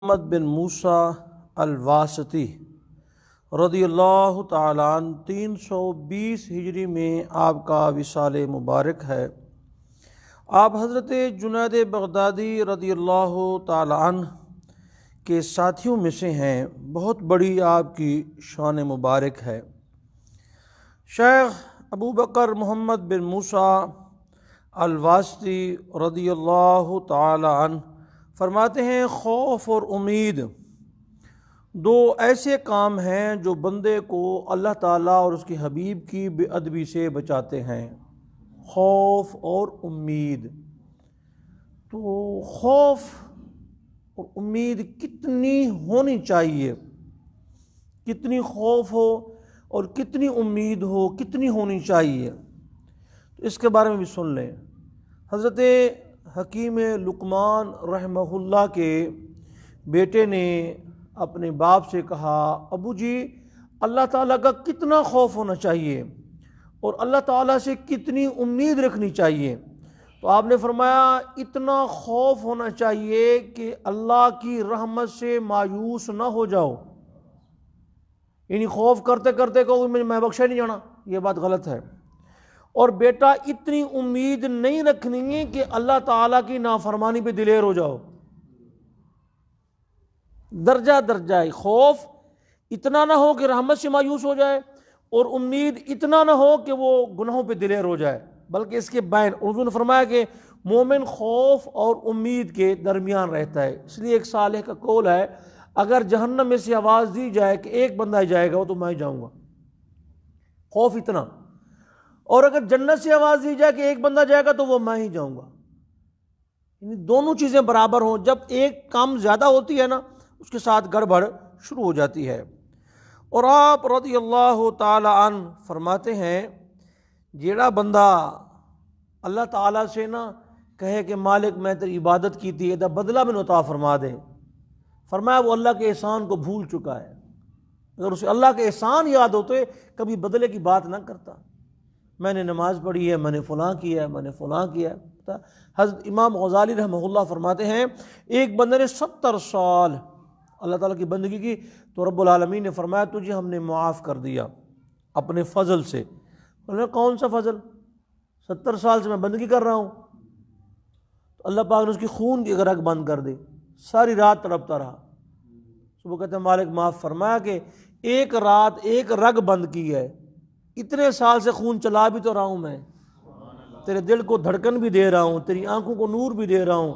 محمد بن موسیٰ الواسطی رضی اللہ تعالیٰ عنہ 320 ہجری میں آپ کا وصال مبارک ہے۔ آپ حضرت جنید بغدادی رضی اللہ تعالیٰ عنہ کے ساتھیوں میں سے ہیں۔ بہت بڑی آپ کی شان مبارک ہے۔ شیخ ابو بکر محمد بن موسیٰ الواسطی رضی اللہ تعالیٰ عنہ فرماتے ہیں، خوف اور امید دو ایسے کام ہیں جو بندے کو اللہ تعالیٰ اور اس کے حبیب کی بے ادبی سے بچاتے ہیں۔ خوف اور امید، تو خوف اور امید کتنی ہونی چاہیے، کتنی خوف ہو اور کتنی امید ہو، کتنی ہونی چاہیے، تو اس کے بارے میں بھی سن لیں۔ حضرت حکیم لقمان رحمہ اللہ کے بیٹے نے اپنے باپ سے کہا، ابو جی اللہ تعالیٰ کا کتنا خوف ہونا چاہیے اور اللہ تعالیٰ سے کتنی امید رکھنی چاہیے؟ تو آپ نے فرمایا اتنا خوف ہونا چاہیے کہ اللہ کی رحمت سے مایوس نہ ہو جاؤ، یعنی خوف کرتے کرتے کہو میں بخشا نہیں جانا، یہ بات غلط ہے۔ اور بیٹا اتنی امید نہیں رکھنی ہے کہ اللہ تعالیٰ کی نافرمانی پہ دلیر ہو جاؤ۔ درجہ درجہ خوف اتنا نہ ہو کہ رحمت سے مایوس ہو جائے، اور امید اتنا نہ ہو کہ وہ گناہوں پہ دلیر ہو جائے، بلکہ اس کے بین۔ حضور نے فرمایا کہ مومن خوف اور امید کے درمیان رہتا ہے۔ اس لیے ایک صالح کا قول ہے، اگر جہنم میں سے آواز دی جائے کہ ایک بندہ جائے گا وہ تو میں جاؤں گا، خوف اتنا، اور اگر جنت سے آواز دی جائے کہ ایک بندہ جائے گا تو وہ میں ہی جاؤں گا۔ یعنی دونوں چیزیں برابر ہوں، جب ایک کام زیادہ ہوتی ہے نا اس کے ساتھ گڑبڑ شروع ہو جاتی ہے۔ اور آپ رضی اللہ تعالی عنہ فرماتے ہیں، جیڑا بندہ اللہ تعالیٰ سے نا کہے کہ مالک میں تیری عبادت کی تھی، دا بدلہ میں عطا فرما دے، فرمایا وہ اللہ کے احسان کو بھول چکا ہے۔ اگر اسے اللہ کے احسان یاد ہوتے کبھی بدلے کی بات نہ کرتا۔ میں نے نماز پڑھی ہے، میں نے فلاں کیا ہے، میں نے فلاں کیا ہے۔ حضرت امام غزالی رحمہ اللہ فرماتے ہیں، ایک بندے نے 70 سال اللہ تعالیٰ کی بندگی کی تو رب العالمین نے فرمایا تجھے ہم نے معاف کر دیا اپنے فضل سے۔ انہوں نے کون سا فضل؟ 70 سال سے میں بندگی کر رہا ہوں، تو اللہ پاک نے اس کی خون کی رگ بند کر دی، ساری رات تڑپتا رہا۔ صبح کہتے ہیں مالک معاف فرمایا کہ ایک رات ایک رگ بند کی ہے، اتنے سال سے خون چلا بھی تو رہا ہوں میں، تیرے دل کو دھڑکن بھی دے رہا ہوں، تیری آنکھوں کو نور بھی دے رہا ہوں۔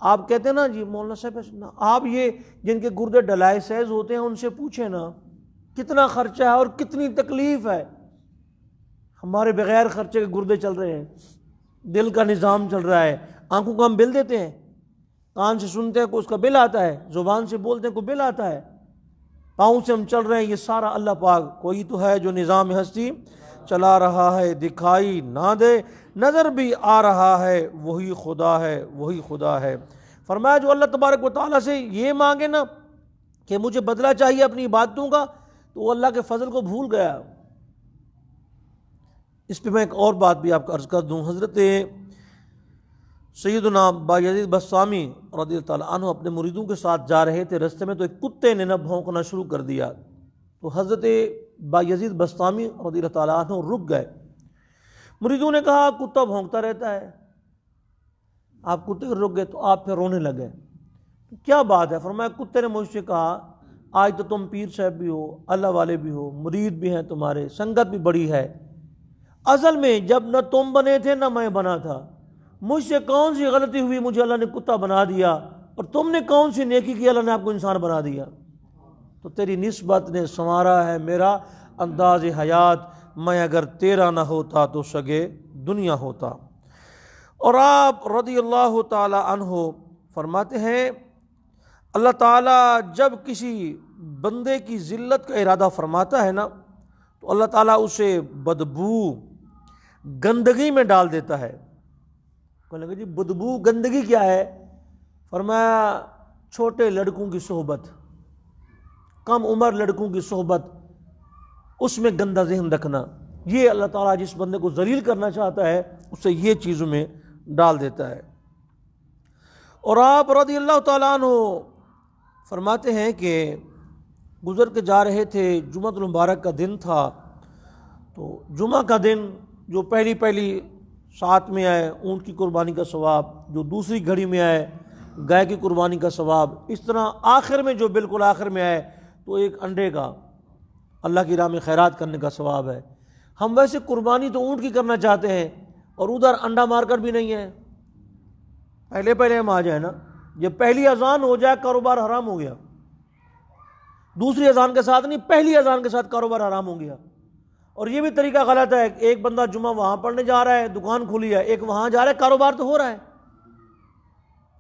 آپ کہتے ہیں نا جی مولانا صاحب، آپ یہ جن کے گردے ڈلائے سیز ہوتے ہیں ان سے پوچھیں نا کتنا خرچہ ہے اور کتنی تکلیف ہے۔ ہمارے بغیر خرچے کے گردے چل رہے ہیں، دل کا نظام چل رہا ہے، آنکھوں کو ہم بل دیتے ہیں، کان سے سنتے ہیں کو اس کا بل آتا ہے، زبان سے بولتے ہیں کو بل آتا ہے، پاؤں سے ہم چل رہے ہیں، یہ سارا اللہ پاک کوئی تو ہے جو نظام ہستی چلا رہا ہے، دکھائی نہ دے نظر بھی آ رہا ہے، وہی خدا ہے، وہی خدا ہے۔ فرمایا جو اللہ تبارک و تعالیٰ سے یہ مانگے نا کہ مجھے بدلہ چاہیے اپنی عبادتوں کا، تو وہ اللہ کے فضل کو بھول گیا۔ اس پہ میں ایک اور بات بھی آپ کو عرض کر دوں۔ حضرت سیدنا بایزید بسطامی رضی اللہ تعالیٰ عنہ اپنے مریدوں کے ساتھ جا رہے تھے، رستے میں تو ایک کتے نے نہ بھونکنا شروع کر دیا، تو حضرت بایزید بسطامی رضی اللہ تعالیٰ عنہ رک گئے۔ مریدوں نے کہا کتا بھونکتا رہتا ہے، آپ کتے رک گئے، تو آپ پھر رونے لگے، کیا بات ہے؟ فرمایا کتے نے مجھ سے کہا آج تو تم پیر صاحب بھی ہو، اللہ والے بھی ہو، مرید بھی ہیں تمہارے، سنگت بھی بڑی ہے، اصل میں جب نہ تم بنے تھے نہ میں بنا تھا، مجھ سے کون سی غلطی ہوئی مجھے اللہ نے کتا بنا دیا، اور تم نے کون سی نیکی کی اللہ نے آپ کو انسان بنا دیا؟ تو تیری نسبت نے سنوارا ہے میرا انداز حیات، میں اگر تیرا نہ ہوتا تو سگے دنیا ہوتا۔ اور آپ رضی اللہ تعالی عنہ فرماتے ہیں، اللہ تعالیٰ جب کسی بندے کی ذلت کا ارادہ فرماتا ہے نا تو اللہ تعالیٰ اسے بدبو گندگی میں ڈال دیتا ہے۔ کہنے لگے جی بدبو گندگی کیا ہے؟ فرمایا چھوٹے لڑکوں کی صحبت، کم عمر لڑکوں کی صحبت، اس میں گندہ ذہن رکھنا، یہ اللہ تعالیٰ جس بندے کو ذلیل کرنا چاہتا ہے اسے یہ چیزوں میں ڈال دیتا ہے۔ اور آپ رضی اللہ تعالیٰ عنہ فرماتے ہیں کہ گزر کے جا رہے تھے، جمعہ المبارک کا دن تھا، تو جمعہ کا دن جو پہلی ساتھ میں آئے اونٹ کی قربانی کا ثواب، جو دوسری گھڑی میں آئے گائے کی قربانی کا ثواب، اس طرح آخر میں جو بالکل آخر میں آئے تو ایک انڈے کا اللہ کی راہ میں خیرات کرنے کا ثواب ہے۔ ہم ویسے قربانی تو اونٹ کی کرنا چاہتے ہیں اور ادھر انڈا مار کر بھی نہیں ہے، پہلے ہم آ جائیں نا، جب پہلی اذان ہو جائے کاروبار حرام ہو گیا، دوسری اذان کے ساتھ نہیں، پہلی اذان کے ساتھ کاروبار حرام ہو گیا۔ اور یہ بھی طریقہ غلط ہے، ایک بندہ جمعہ وہاں پڑھنے جا رہا ہے، دکان کھلی ہے، ایک وہاں جا رہا ہے، کاروبار تو ہو رہا ہے۔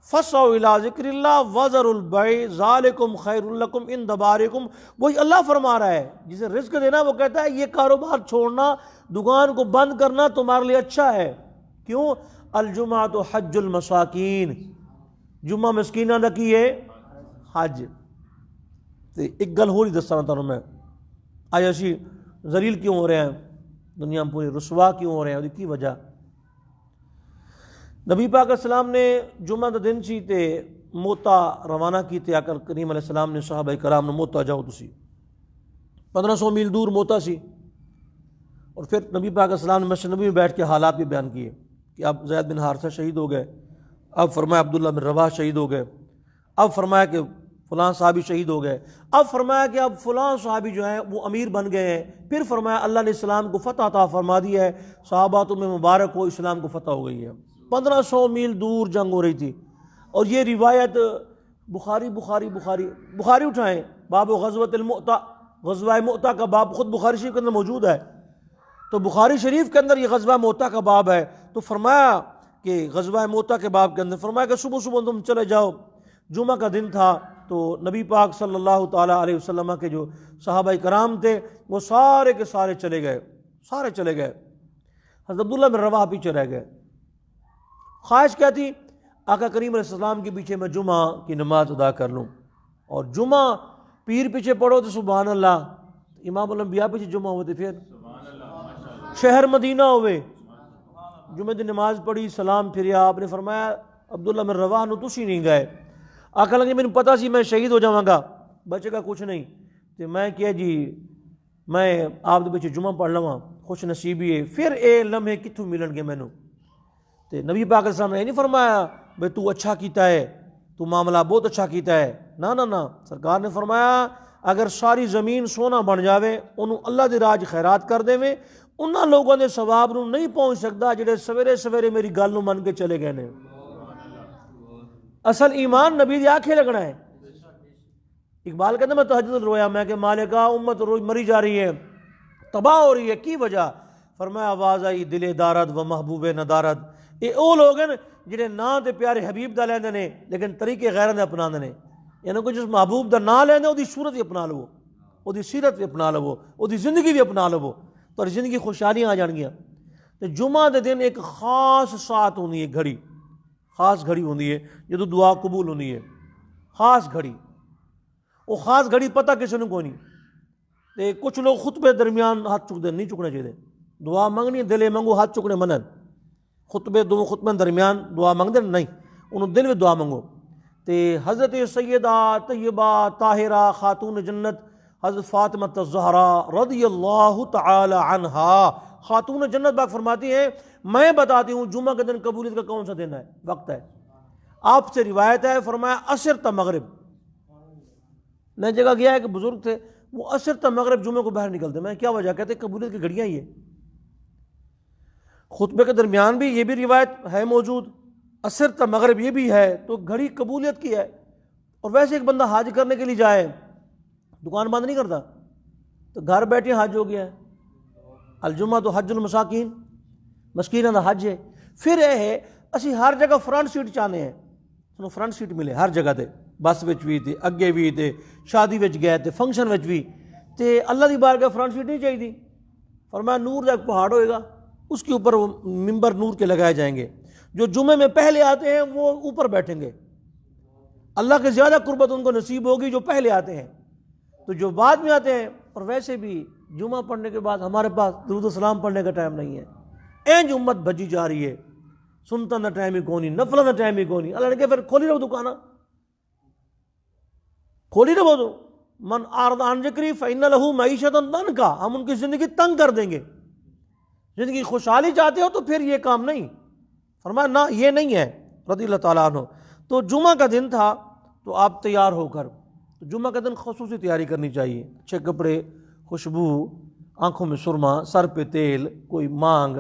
فَاسْعَوْا إِلَىٰ ذِكْرِ اللَّهِ وَذَرُوا الْبَيْعَ ذَٰلِكُمْ خَيْرٌ لَكُمْ إِن دَبَارِكُمْ۔ وہی اللہ فرما رہا ہے، جسے رزق دینا وہ کہتا ہے یہ کاروبار چھوڑنا، دکان کو بند کرنا تمہارے لیے اچھا ہے۔ کیوں؟ الجمعۃ حج المساکین، جمعہ مسکیناں دا کی ہے حج۔ ایک گل ہو رہی دساں تانوں میں، آج اسی ذلیل کیوں ہو رہے ہیں، دنیا میں پوری رسوا کیوں ہو رہے ہیں، اس کی وجہ نبی پاک علیہ السلام نے جمعہ دا دن سی تے موتا روانہ کیتے، آقا کریم علیہ السلام نے صحابہ کرام نے موتا جاؤ تسی 1500 میل دور موتا سی، اور پھر نبی پاک علیہ السلام نے مسجد نبی میں بیٹھ کے حالات بھی بیان کیے کہ اب زید بن حارثہ شہید ہو گئے، اب فرمایا عبداللہ بن رواحہ شہید ہو گئے، اب فرمایا کہ فلاں صحابی شہید ہو گئے، اب فرمایا کہ اب فلاں صحابی جو ہیں وہ امیر بن گئے ہیں، پھر فرمایا اللہ نے اسلام کو فتح عطا فرما دی ہے، صحابہ تمہیں مبارک ہو، اسلام کو فتح ہو گئی ہے۔ 1500 میل دور جنگ ہو رہی تھی، اور یہ روایت بخاری اٹھائیں، باب غزوۃ المؤتہ، غزوہ مؤتہ کا باب خود بخاری شریف کے اندر موجود ہے، تو بخاری شریف کے اندر یہ غزوہ مؤتہ کا باب ہے، تو فرمایا کہ غزوہ مؤتہ کے باب کے اندر فرمایا کہ صبح تم چلے جاؤ، جمعہ کا دن تھا، تو نبی پاک صلی اللہ تعالیٰ علیہ وسلم کے جو صحابہ کرام تھے وہ سارے کے سارے چلے گئے، حضرت عبداللہ بن رواحہ پیچھے رہ گئے۔ خواہش کیا تھی؟ آقا کریم علیہ السلام کے پیچھے میں جمعہ کی نماز ادا کر لوں، اور جمعہ پیر پیچھے پڑھو تو سبحان اللہ، امام الانبیاء پیچھے جمعہ ہوتے، پھر شہر مدینہ ہوئے، جمعہ دی نماز پڑھی، سلام پھریا، آپ نے فرمایا عبداللہ بن رواحہ نو تسی نہیں گئے، آقا لگے مجھے پتا سی میں شہید ہو جاواں گا، بچے گا کچھ نہیں، تو میں کیا جی میں آپ دے پیچھے جمعہ پڑھ لواں، خوش نصیبی ہے، پھر اے لمحے کتھوں ملن گے مینوں۔ تو نبی پاک علیہ السلام نے نہیں فرمایا بھئی تو اچھا کیتا ہے، تو معاملہ بہت اچھا کیتا ہے، نہ، سرکار نے فرمایا اگر ساری زمین سونا بن جاوے انہوں اللہ دی راج خیرات کر دے میں، انہاں لوگوں دے ثواب نو نہیں پہنچ سکتا جڑے سویرے میری گل نو من کے چلے گئے نے۔ اصل ایمان نبی دی آنکھیں لگنا ہے۔ اقبال کہتے ہیں میں تہجد رویا، میں کہ مالکا امت مری جا رہی ہے، تباہ ہو رہی ہے، کی وجہ؟ فرمایا آواز آئی دل دارد و محبوب ندارد، یہ او لوگ ہیں جنہیں نا تے پیارے حبیب دا لیندے نے لیکن طریقے غیراں دے اپنا دے نے، یعنی کوئی جس محبوب دا نا لیندے وہ دی صورت بھی اپنا لو، وہ دی سیرت بھی اپنا لو، وہ دی زندگی بھی اپنا لو، تو زندگی خوشحالیاں آ جان گیاں۔ تو جمعہ دے دن ایک خاص ساعت ہوندی ہے، گھڑی خاص گھڑی ہوندی ہے جدوں دعا قبول ہوندی ہے، خاص گھڑی، وہ خاص گھڑی پتہ کسی نے کوئی نہیں، تے کچھ لوگ خطبے درمیان ہاتھ چک دے، نہیں چکنے چاہیے، دعا منگنی دلے منگو، ہاتھ چکنے منن، خطبے درمیان دعا منگ دے نہیں، انہوں دل میں دعا منگو۔ تے حضرت سیدہ طیبہ طاہرہ خاتون جنت حضرت فاطمہ الزہرا رضی اللہ تعالی عنہا خاتون جنت پاک فرماتی ہیں میں بتاتی ہوں جمعہ کے دن قبولیت کا کون سا دن ہے، وقت ہے، آپ سے روایت ہے، فرمایا عصر تا مغرب۔ میں جگہ گیا ہے کہ بزرگ تھے وہ عصر تا مغرب جمعہ کو باہر نکلتے، میں کیا وجہ؟ کہتے قبولیت کی گھڑیاں ہی ہے۔ خطبے کے درمیان بھی یہ بھی روایت ہے موجود، عصر تا مغرب یہ بھی ہے، تو گھڑی قبولیت کی ہے۔ اور ویسے ایک بندہ حج کرنے کے لیے جائے، دکان بند نہیں کرتا، تو گھر بیٹھے حج ہو گیا ہے، الجمعہ تو حج المساکین، مسکینہ دا حج ہے۔ پھر یہ ہے اسی ہر جگہ فرنٹ سیٹ چاہنے ہیں، سنو فرنٹ سیٹ ملے ہر جگہ تے، بس وچ بھی تے اگے بھی تے شادی وچ گئے تے فنکشن وچ بھی، تے اللہ دی بارگاہ فرنٹ سیٹ نہیں چاہیے۔ فرمایا نور دا ایک پہاڑ ہوئے گا، اس کے اوپر وہ ممبر نور کے لگائے جائیں گے، جو جمعے میں پہلے آتے ہیں وہ اوپر بیٹھیں گے، اللہ کے زیادہ قربت ان کو نصیب ہوگی جو پہلے آتے ہیں، تو جو بعد میں آتے ہیں۔ اور ویسے بھی جمعہ پڑھنے کے بعد ہمارے پاس درود و سلام پڑھنے کا ٹائم نہیں ہے، اینج امت بھجی جا رہی ہے، سنتا نہ ٹائم ہی کونی، نفلہ نہ ٹائم ہی کونی، اللہ نے کہا پھر کھولی رہو دکانہ، کھولی نہ وہ تو من اعرض عن ذکری فإن له معیشۃ ضنکا، ہم ان کی زندگی تنگ کر دیں گے. زندگی خوشحالی چاہتے ہو تو پھر یہ کام نہیں. فرمایا نہ یہ نہیں ہے رضی اللہ تعالیٰ عنہ. تو جمعہ کا دن تھا تو آپ تیار ہو کر، تو جمعہ کا دن خصوصی تیاری کرنی چاہیے، اچھے کپڑے، خوشبو، آنکھوں میں سرما، سر پہ تیل، کوئی مانگ،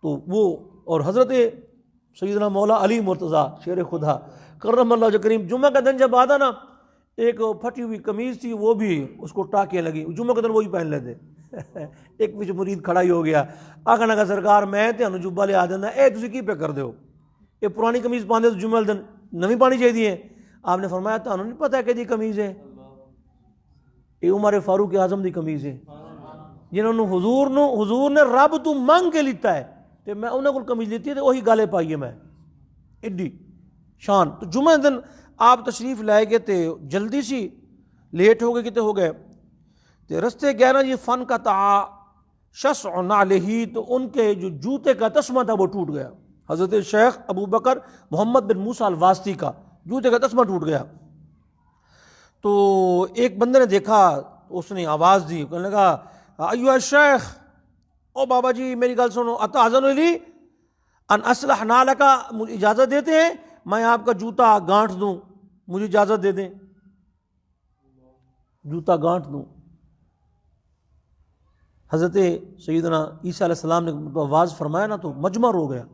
تو وہ. اور حضرت سیدنا مولا علی مرتضیٰ شیر خدا کرم اللہ وجہ کریم، جمعہ کا دن جب آتا نا، ایک پھٹی ہوئی قمیض تھی وہ بھی اس کو ٹاکیاں لگی، جمعہ کا دن وہی پہن لیتے. ایک پیچھے مرید کھڑا ہی ہو گیا، آخر نہ سرکار میں تہانوں جبہ لیا دینا، اے تسی کی پہ کر دیو، یہ پرانی قمیض پاندے تو جمعہ دن نویں پانی چاہیے. آپ نے فرمایا تہانوں نہیں پتہ ہے کہ دی قمیض ہے، یہ عمر فاروق اعظم دی قمیض ہے جنہوں نے حضور نے رب تو منگ کے لیتا ہے، تو میں انہوں کو قمیض لیتی ہے تو وہی گالے پائیے میں ایڈی شان. تو جمعہ دن آپ تشریف لائے گئے تھے، جلدی سی لیٹ ہو گئے کتے ہو گئے تو رستے گئے نا جی، فن کا تا شسع نعلہ، تو ان کے جو جوتے کا تسمہ تھا وہ ٹوٹ گیا. حضرت شیخ ابو بکر محمد بن موسیٰ الواسطی کا جوتے کا تسمہ ٹوٹ گیا. تو ایک بندے نے دیکھا، اس نے آواز دی، کہنے لگا ایھا الشیخ، او بابا جی میری گل سنو، اتاذن لی ان اصلح نعلک، مجھے اجازت دیتے ہیں میں آپ کا جوتا گانٹھ دوں، مجھے اجازت دے دیں جوتا گانٹھ دوں. حضرت سیدنا عیسیٰ علیہ السلام نے آواز فرمایا نا تو مجمع رو گیا.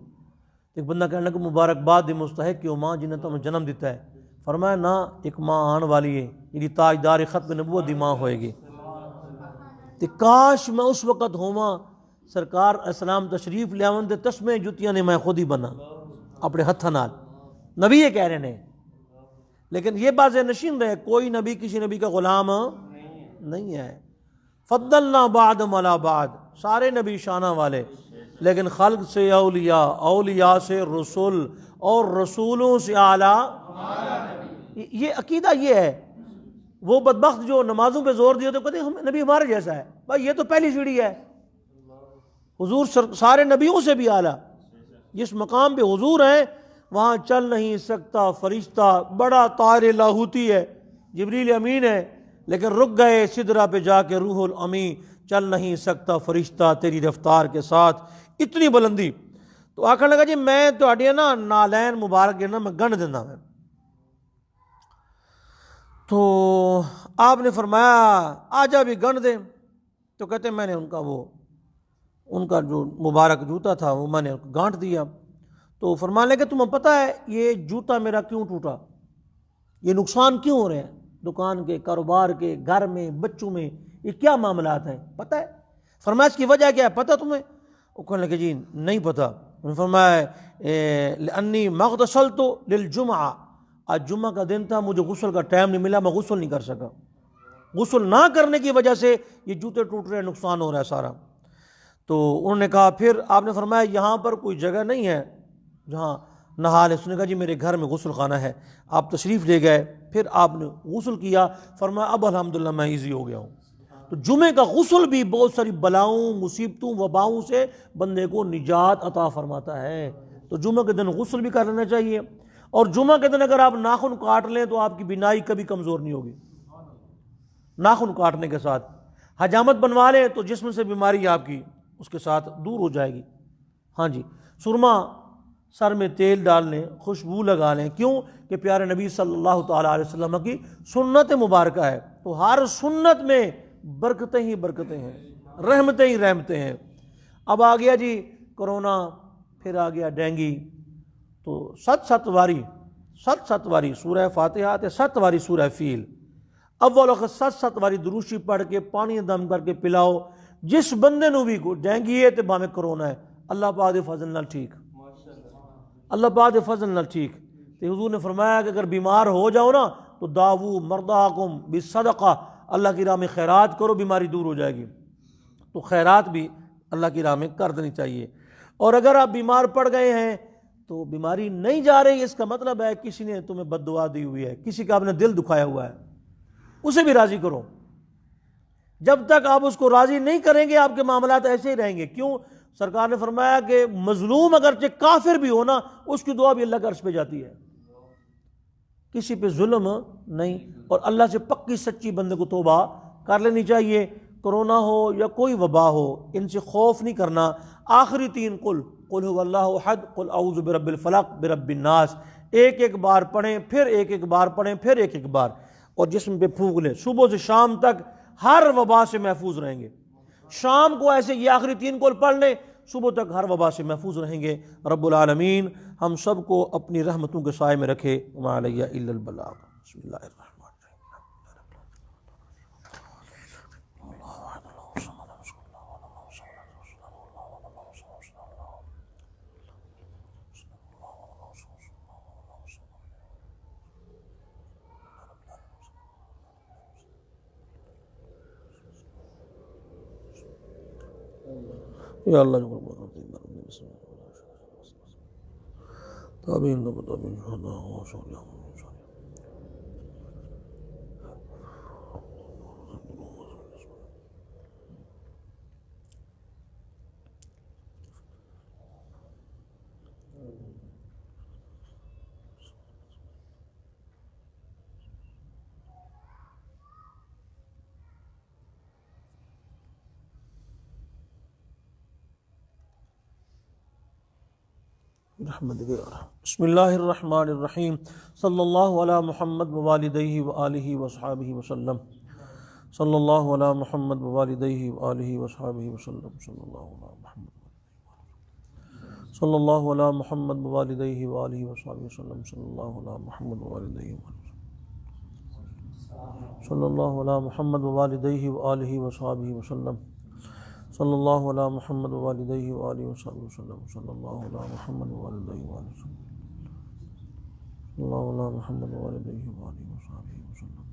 ایک بندہ کہنے لگا مبارکباد دی مستحق کیوں ماں جنہیں تمہیں جنم دیتا ہے. فرمایا نہ، ایک ماں آن والی ہے، یہ تاجدار ختم نبوت دی ماں ہوئے گی. تے کاش میں اس وقت ہوواں سرکار اسلام تشریف لے آون تے تسمے جتیاں نے میں خود ہی بنا اپنے ہتھاں نال. نبی یہ کہہ رہے ہیں، لیکن یہ بات نشین رہے کوئی نبی کسی نبی کا غلام نہیں ہے. فضلنا بعضهم علی بعض، سارے نبی شانہ والے، لیکن خلق سے اولیاء، اولیاء سے رسول، اور رسولوں سے اعلیٰ. یہ عقیدہ یہ ہے. وہ بدبخت جو نمازوں پہ زور دیا تو کہتے ہیں نبی ہمارے جیسا ہے. بھائی یہ تو پہلی سیڑھی ہے، حضور سارے نبیوں سے بھی اعلیٰ. جس مقام پہ حضور ہیں وہاں چل نہیں سکتا فرشتہ، بڑا طائر لاہوتی ہے، جبریل امین ہے، لیکن رک گئے سدرہ پہ جا کے روح الامین، چل نہیں سکتا فرشتہ تیری رفتار کے ساتھ، اتنی بلندی. تو آخر لگا جی میں تہاڈیاں نا نالین مبارک نا میں گنڈ دینا میں. تو آپ نے فرمایا آجا بھی گنڈ دیں. تو کہتے ہیں میں نے ان کا جو مبارک جوتا تھا وہ میں نے گانٹ دیا. تو فرمانے لگے تمہیں پتہ ہے یہ جوتا میرا کیوں ٹوٹا، یہ نقصان کیوں ہو رہے ہیں، دکان کے، کاروبار کے، گھر میں، بچوں میں، یہ کیا معاملات ہیں پتہ ہے؟ فرمایا اس کی وجہ کیا ہے پتہ تمہیں؟ وہ کہنے لگے جی نہیں پتہ. انہوں نے فرمایا لأنی مغتسلت للجمعہ، آج جمعہ کا دن تھا، مجھے غسل کا ٹائم نہیں ملا، میں غسل نہیں کر سکا. غسل نہ کرنے کی وجہ سے یہ جوتے ٹوٹ رہے ہیں، نقصان ہو رہا ہے سارا. تو انہوں نے کہا پھر آپ نے فرمایا یہاں پر کوئی جگہ نہیں ہے جہاں نہا لے. اس نے کہا جی میرے گھر میں غسل خانہ ہے. آپ تشریف لے گئے، پھر آپ نے غسل کیا. فرمایا اب الحمدللہ میں ایزی ہو گیا ہوں. تو جمعے کا غسل بھی بہت ساری بلاؤں، مصیبتوں، وباؤں سے بندے کو نجات عطا فرماتا ہے. تو جمعہ کے دن غسل بھی کر لینا چاہیے. اور جمعہ کے دن اگر آپ ناخن کاٹ لیں تو آپ کی بینائی کبھی کمزور نہیں ہوگی. ناخن کاٹنے کے ساتھ حجامت بنوا لیں تو جسم سے بیماری آپ کی اس کے ساتھ دور ہو جائے گی. ہاں جی، سرما سر میں تیل ڈال لیں، خوشبو لگا لیں. کیوں کہ پیارے نبی صلی اللہ تعالیٰ علیہ وسلم کی سنت مبارکہ ہے. تو ہر سنت میں برکتیں ہی برکتیں ہیں، رحمتیں ہی رحمتیں ہیں. اب آ گیا جی کرونا، پھر آ گیا ڈینگی. تو ست واری سورہ فاتحہ تے 7 واری سورہ فیل. اول وقت 7 واری دروشی پڑھ کے پانی دم کر کے پلاؤ. جس بندے نو بھی ڈینگی ہے تے باویں کرونا ہے، اللہ پاک دے فضل نال ٹھیک، اللہ پاک دے فضل نال ٹھیک. تے حضور نے فرمایا کہ اگر بیمار ہو جاؤ نا تو داوو مرداکم بالصدقہ، اللہ کی راہ میں خیرات کرو، بیماری دور ہو جائے گی. تو خیرات بھی اللہ کی راہ میں کر دینی چاہیے. اور اگر آپ بیمار پڑ گئے ہیں تو بیماری نہیں جا رہی، اس کا مطلب ہے کسی نے تمہیں بد دعا دی ہوئی ہے، کسی کا آپ نے دل دکھایا ہوا ہے، اسے بھی راضی کرو. جب تک آپ اس کو راضی نہیں کریں گے آپ کے معاملات ایسے ہی رہیں گے. کیوں؟ سرکار نے فرمایا کہ مظلوم اگرچہ کافر بھی ہو نا، اس کی دعا بھی اللہ کے عرش پہ جاتی ہے. کسی پہ ظلم نہیں، اور اللہ سے پکی سچی بندے کو توبہ کر لینی چاہیے۔ کرونا ہو یا کوئی وبا ہو، ان سے خوف نہیں کرنا۔ آخری تین قل هو اللہ احد، قل اعوذ برب الفلق، برب الناس، ایک ایک بار پڑھیں، پھر ایک ایک بار پڑھیں، پھر ایک ایک بار، اور جسم پہ پھونک لیں۔ صبح سے شام تک ہر وبا سے محفوظ رہیں گے۔ شام کو ایسے یہ آخری تین قل پڑھ لیں، صبح تک ہر وبا سے محفوظ رہیں گے۔ رب العالمین ہم سب کو اپنی رحمتوں کے سائے میں رکھے۔ وما علیہ الا البلاغ۔ بسم اللہ الرحمن یا اللہ بسم اللہ الرحمن الرحیم، صلی اللہ علی محمد ووالدیہ وآلہ وصحابہ وسلم، صلی اللہ علی محمد ووالدیہ وآلہ وصحابہ وسلم، صلی اللہ علی محمد، صلی اللہ علی محمد ووالدیہ وآلہ وصحابہ وسلم، صلی اللہ علی محمد ووالدیہ صلی اللہ علی محمد ووالدیہ وآلہ وصحابہ وسلم، صلی اللہ علی محمد ووالدیہ وآلہ وصحبہ وسلم، صلی اللہ علی محمد ووالدیہ وآلہ وسلم، صلی اللہ علی محمد ووالدیہ وآلہ وصحبہ وسلم۔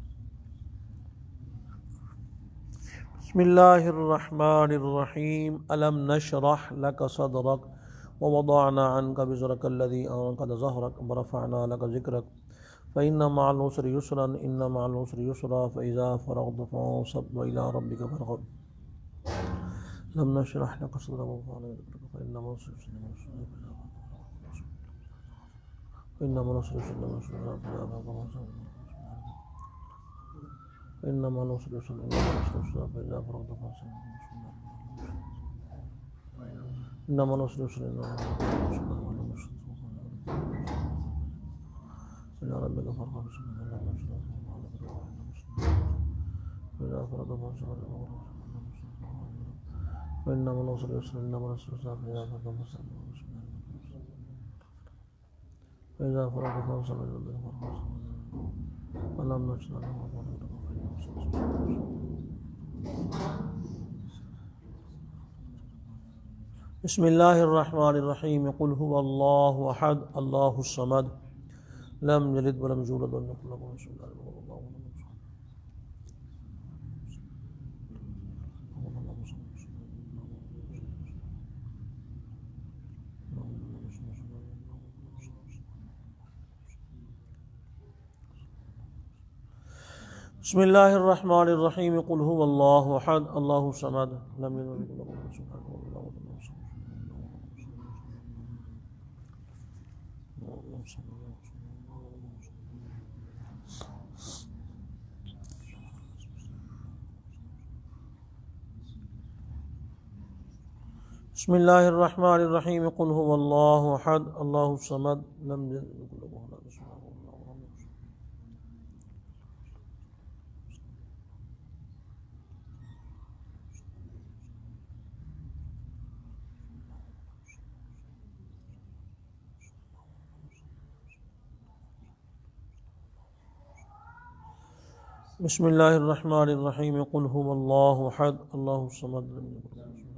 بسم اللہ الرحمن الرحیم، الم نشرح لک صدرک ووضعنا عنک وزرک الذی انقض ظہرک ورفعنا لک ذکرک فإن مع العسر یسرا ان مع العسر یسرا فإذا فرغت فانصب وإلی ربک فارغب۔ لم نشرح لك صدرك ووضعنا ذكرك فإن مع العسر يسرا فإن مع العسر يسرا فإن مع العسر يسرا فإذا فرغت فانصب إن مع العسر يسرا إلى ربك فارغب فإذا فرغت فانصب وإنما العسر يسرا إن مع العسر يسرا فإذا فرغت فانصب إلى ربك فارغب ولم نشرح له صدرك بسم اللہ الرحمن الرحیم، قل هو اللہ احد اللہ الصمد لم یلد ولم یولد ولم یکن له کفوا احد۔ بسم اللہ الرحمن الرحیم، قل هو اللہ احد اللہ الصمد لم یلد ولم یولد ولم یکن له کفوا احد۔ بسم اللہ الرحمن الرحیم، قل هو اللہ احد اللہ الصمد لم یلد ولم یولد ولم یکن له کفوا احد۔ بسم اللہ الرحمن الرحیم، قل هو اللہ احد اللہ الصمد لم یلد ولم یولد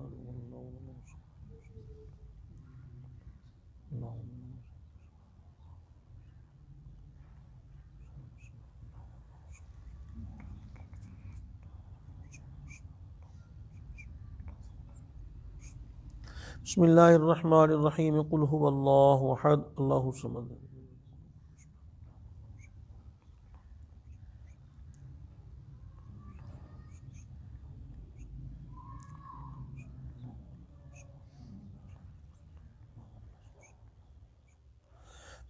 بسم اللہ الرحمن الرحیم، قل هو اللہ احد اللہ الصمد۔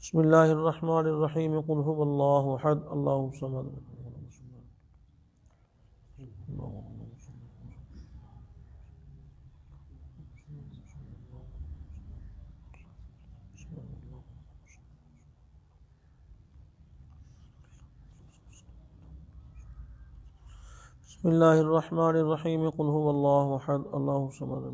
بسم اللہ الرحمن الرحیم قل هو اللہ احد اللہ الصمد بسم اللہ الرحمن الرحیم قل هو اللہ احد اللہ الصمد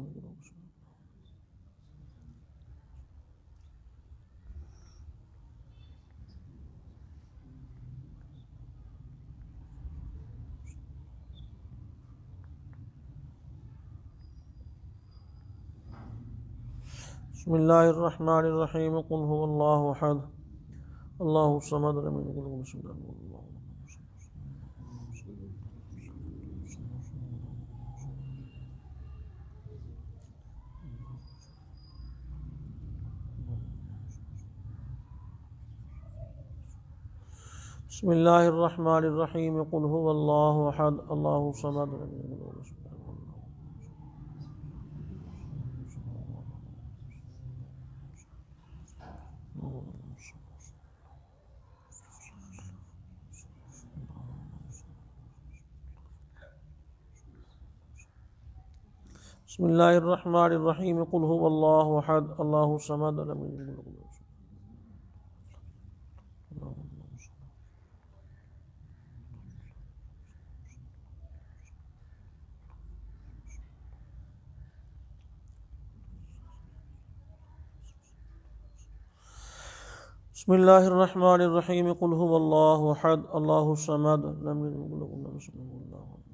بسم اللہ الرحمن الرحیم قل هو اللہ احد اللہ الصمد لم یلد ولم یولد ولم یکن له بسم اللہ الرحمن الرحیم قل هو اللہ احد اللہ الصمد لم یلد ولم یولد بسم اللہ الرحمن الرحیم قل هو اللہ احد اللہ الصمد لم یلد ولم یولد بسم اللہ الرحمن الرحیم قل هو اللہ احد اللہ الصمد لم یلد ولم یولد ولم یکن له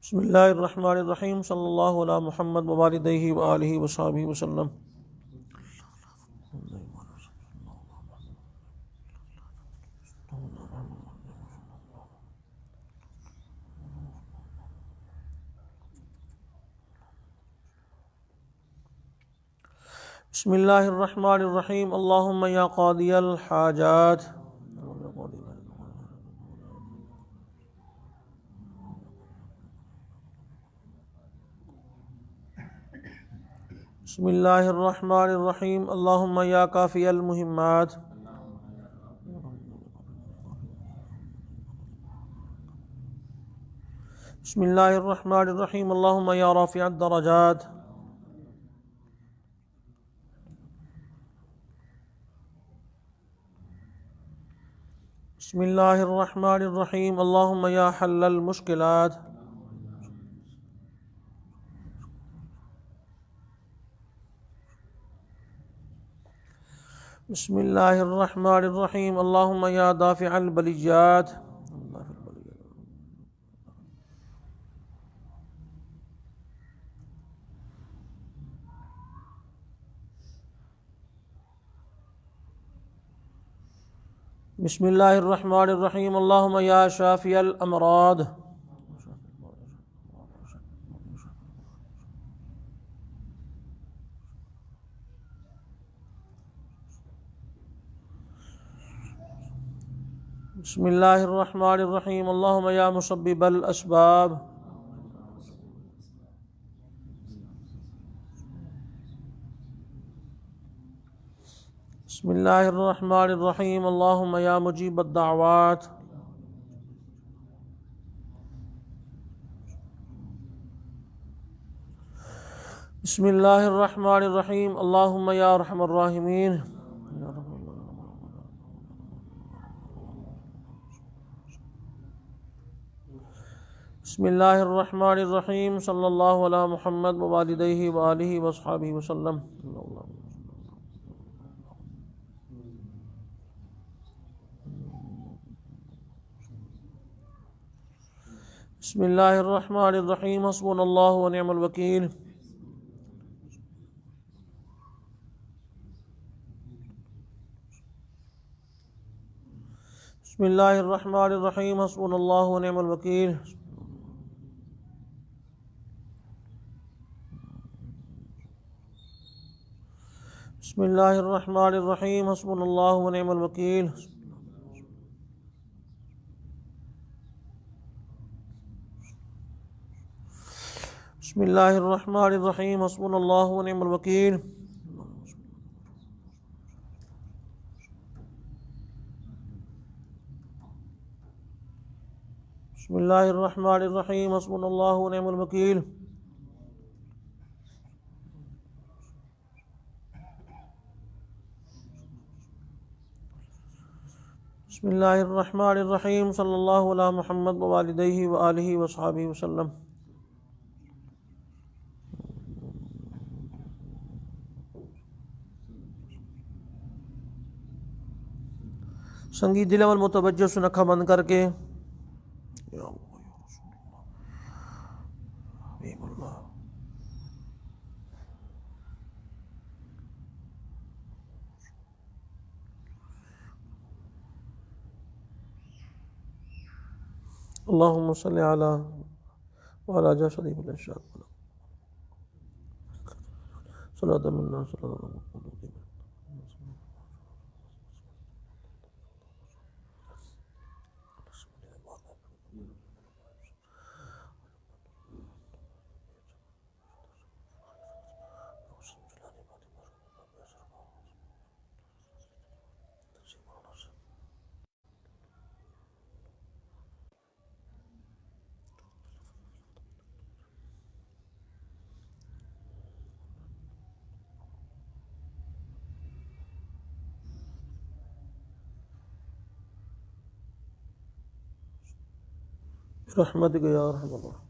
بسم اللہ الرحمن الرحیم صلی اللہ علی محمد ووالدیہ وآلہ وصحبہ وسلم بسم اللہ الرحمن الرحیم اللہم یا قاضی الحاجات بسم اللہ الرحمن الرحیم اللہم یا کافی المہمات بسم اللہ الرحمن الرحیم اللہم یا رافع الدرجات بسم اللہ الرحمن الرحیم اللہم یا حل المشکلات بسم اللہ الرحمن الرحیم اللہم یا دافع البلیات بسم اللہ الرحمن الرحیم اللہم یا شافی الامراض بسم اللہ الرحمن الرحیم اللہم یا مسبب الاسباب بسم اللہ الرحمن الرحیم اللہم یا مجیب الدعوات بسم اللہ الرحمن الرحیم اللہم یا ارحم الراحمین بسم اللہ الرحمن الرحیم صلی اللہ علی محمد ووالدیہ وآلہ وصحبہ وسلم بسم اللہ الرحمن الرحیم حسبنا اللہ ونعم الوکیل بسم اللہ الرحمن الرحیم حسبنا اللہ ونعم الوکیل بسم اللہ الرحمن الرحیم حسبنا اللہ ونعم الوکیل بسم اللہ الرحمن الرحیم حسبنا اللہ ونعم الوکیل بسم اللہ الرحمن الرحیم حسبنا اللہ ونعم الوکیل بسم اللہ الرحمن الرحیم صلی اللہ علی محمد ووالدیہ وآلہ وصحبہ وسلم سنگی دل عمل متوجہ سنکھا بند کر کے یا اللہ یا رسول اللہ حبیب اللہ اللہم صلی علی وعلی جسد الاشیاء صلاۃ منا صلاۃ رحمتک یا ارحم الراحمین